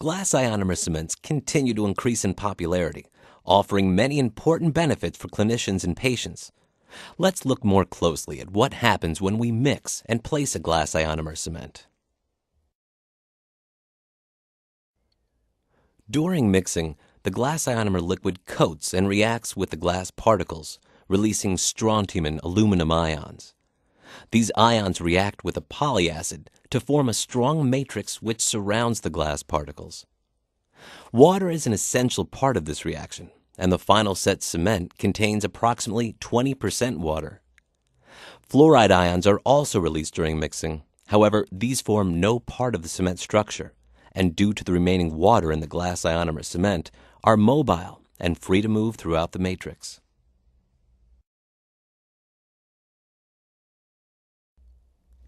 Glass ionomer cements continue to increase in popularity, offering many important benefits for clinicians and patients. Let's look more closely at what happens when we mix and place a glass ionomer cement. During mixing, the glass ionomer liquid coats and reacts with the glass particles, releasing strontium and aluminum ions. These ions react with a polyacid to form a strong matrix which surrounds the glass particles. Water is an essential part of this reaction, and the final set cement contains approximately 20% water. Fluoride ions are also released during mixing. However, these form no part of the cement structure, and due to the remaining water in the glass ionomer cement, are mobile and free to move throughout the matrix.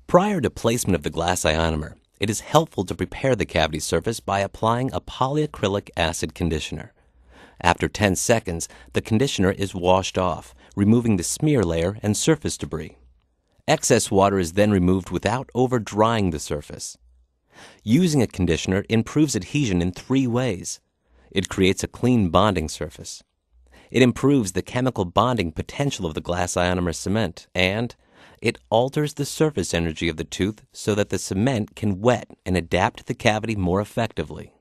Prior to placement of the glass ionomer, it is helpful to prepare the cavity surface by applying a polyacrylic acid conditioner. After 10 seconds, the conditioner is washed off, removing the smear layer and surface debris. Excess water is then removed without over-drying the surface. Using a conditioner improves adhesion in 3 ways. It creates a clean bonding surface. It improves the chemical bonding potential of the glass ionomer cement, and it alters the surface energy of the tooth so that the cement can wet and adapt to the cavity more effectively.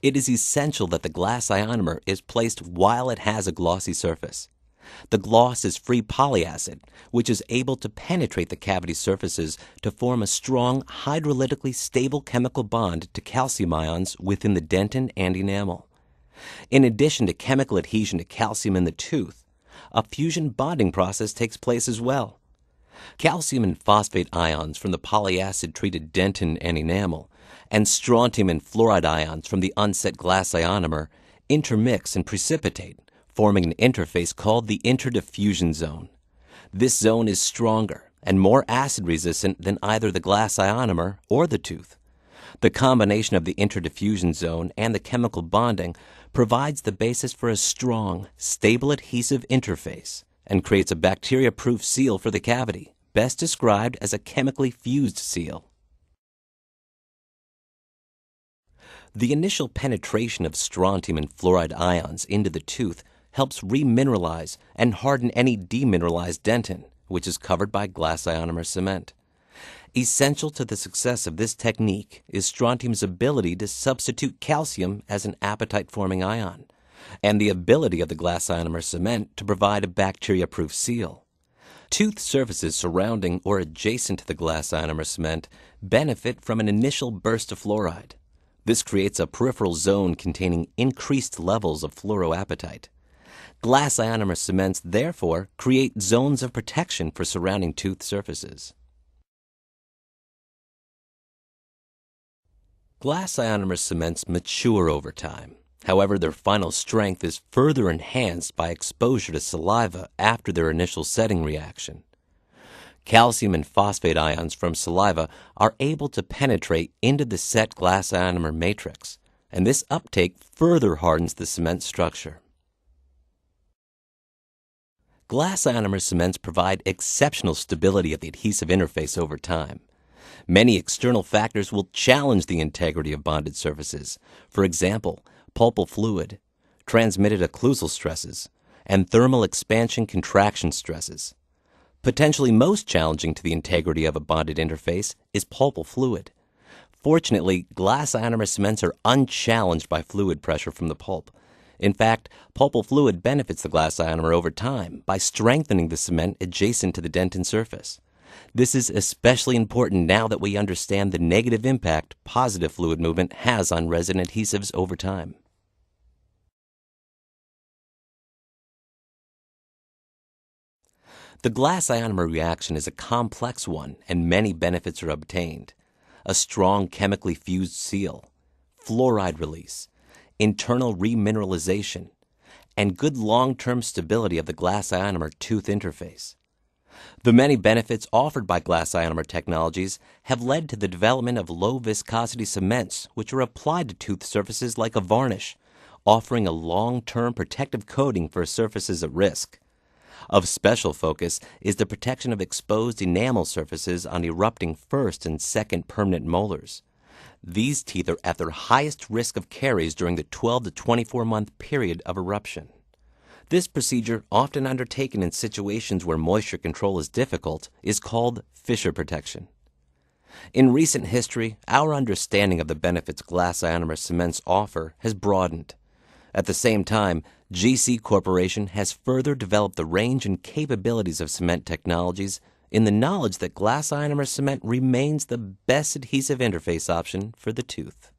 It is essential that the glass ionomer is placed while it has a glossy surface. The gloss is free polyacid, which is able to penetrate the cavity surfaces to form a strong, hydrolytically stable chemical bond to calcium ions within the dentin and enamel. In addition to chemical adhesion to calcium in the tooth, a fusion bonding process takes place as well. Calcium and phosphate ions from the polyacid-treated dentin and enamel, and strontium and fluoride ions from the unset glass ionomer intermix and precipitate, forming an interface called the interdiffusion zone. This zone is stronger and more acid-resistant than either the glass ionomer or the tooth. The combination of the interdiffusion zone and the chemical bonding provides the basis for a strong, stable adhesive interface and creates a bacteria-proof seal for the cavity, best described as a chemically fused seal. The initial penetration of strontium and fluoride ions into the tooth helps remineralize and harden any demineralized dentin, which is covered by glass ionomer cement. Essential to the success of this technique is strontium's ability to substitute calcium as an appetite-forming ion, and the ability of the glass ionomer cement to provide a bacteria-proof seal. Tooth surfaces surrounding or adjacent to the glass ionomer cement benefit from an initial burst of fluoride. This creates a peripheral zone containing increased levels of fluoroappetite. Glass ionomer cements, therefore, create zones of protection for surrounding tooth surfaces. Glass ionomer cements mature over time. However, their final strength is further enhanced by exposure to saliva after their initial setting reaction. Calcium and phosphate ions from saliva are able to penetrate into the set glass ionomer matrix, and this uptake further hardens the cement structure. Glass ionomer cements provide exceptional stability of the adhesive interface over time. Many external factors will challenge the integrity of bonded surfaces. For example, pulpal fluid, transmitted occlusal stresses, and thermal expansion-contraction stresses. Potentially most challenging to the integrity of a bonded interface is pulpal fluid. Fortunately, glass ionomer cements are unchallenged by fluid pressure from the pulp. In fact, pulpal fluid benefits the glass ionomer over time by strengthening the cement adjacent to the dentin surface. This is especially important now that we understand the negative impact positive fluid movement has on resin adhesives over time. The glass ionomer reaction is a complex one, and many benefits are obtained. A strong chemically fused seal, fluoride release, internal remineralization, and good long-term stability of the glass ionomer tooth interface. The many benefits offered by glass ionomer technologies have led to the development of low-viscosity cements, which are applied to tooth surfaces like a varnish, offering a long-term protective coating for surfaces at risk. Of special focus is the protection of exposed enamel surfaces on erupting first and second permanent molars. These teeth are at their highest risk of caries during the 12 to 24-month period of eruption. This procedure, often undertaken in situations where moisture control is difficult, is called fissure protection. In recent history, our understanding of the benefits glass ionomer cements offer has broadened. At the same time, GC Corporation has further developed the range and capabilities of cement technologies in the knowledge that glass ionomer cement remains the best adhesive interface option for the tooth.